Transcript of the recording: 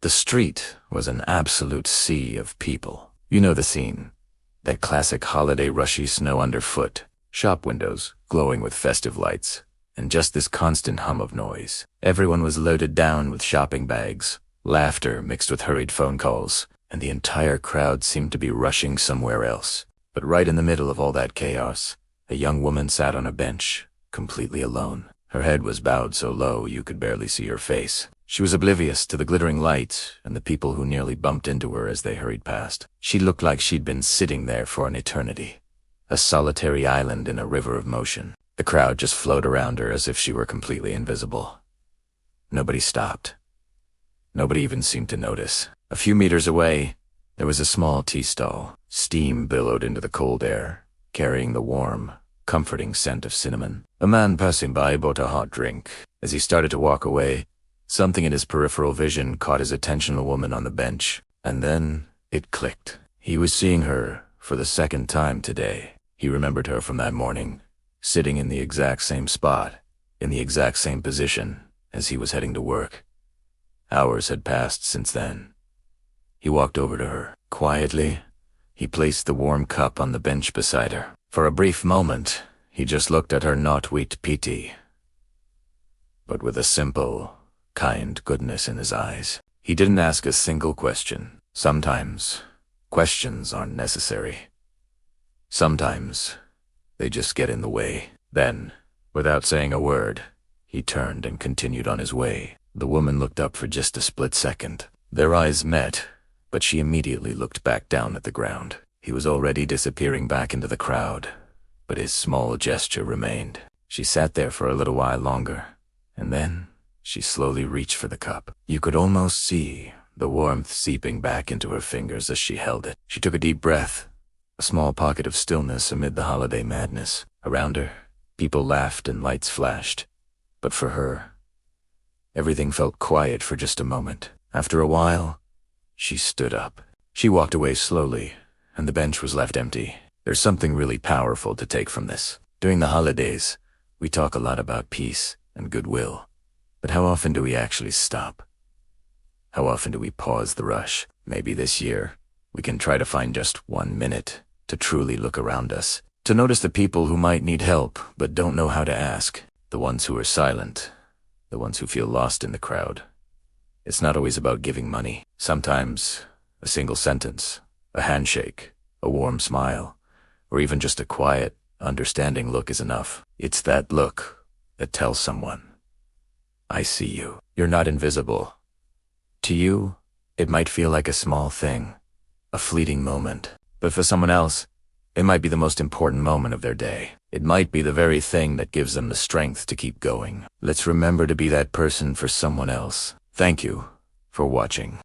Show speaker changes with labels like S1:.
S1: The street was an absolute sea of people. You know the scene. That classic holiday rushy snow underfoot, shop windows glowing with festive lights, and just this constant hum of noise. Everyone was loaded down with shopping bags, laughter mixed with hurried phone calls, and the entire crowd seemed to be rushing somewhere else. But right in the middle of all that chaos, a young woman sat on a bench, completely alone. Her head was bowed so low you could barely see her face. She was oblivious to the glittering light and the people who nearly bumped into her as they hurried past. She looked like she'd been sitting there for an eternity, a solitary island in a river of motion. The crowd just flowed around her as if she were completely invisible. Nobody stopped. Nobody even seemed to notice. A few meters away, there was a small tea stall. Steam billowed into the cold air, carrying the warm, comforting scent of cinnamon. A man passing by bought a hot drink. As he started to walk away, something in his peripheral vision caught his attention, a woman on the bench. And then it clicked. He was seeing her for the second time today. He remembered her from that morning, sitting in the exact same spot, in the exact same position as he was heading to work. Hours had passed since then. He walked over to her. Quietly, he placed the warm cup on the bench beside her. For a brief moment, he just looked at her, not with pity, but with a simple, kind goodness in his eyes. He didn't ask a single question. Sometimes, questions aren't necessary. Sometimes, they just get in the way. Then, without saying a word, he turned and continued on his way. The woman looked up for just a split second. Their eyes met, but she immediately looked back down at the ground. He was already disappearing back into the crowd, but his small gesture remained. She sat there for a little while longer, and then she slowly reached for the cup. You could almost see the warmth seeping back into her fingers as she held it. She took a deep breath, a small pocket of stillness amid the holiday madness. Around her, people laughed and lights flashed. But for her, everything felt quiet for just a moment. After a while, she stood up. She walked away slowly, and the bench was left empty. There's something really powerful to take from this. During the holidays, we talk a lot about peace and goodwill. But how often do we actually stop? How often do we pause the rush? Maybe this year, we can try to find just 1 minute to truly look around us, to notice the people who might need help but don't know how to ask, the ones who are silent, the ones who feel lost in the crowd. It's not always about giving money. Sometimes, a single sentence, a handshake, a warm smile, or even just a quiet, understanding look is enough. It's that look that tells someone, I see you. You're not invisible. To you, it might feel like a small thing, a fleeting moment. But for someone else, it might be the most important moment of their day. It might be the very thing that gives them the strength to keep going. Let's remember to be that person for someone else. Thank you for watching.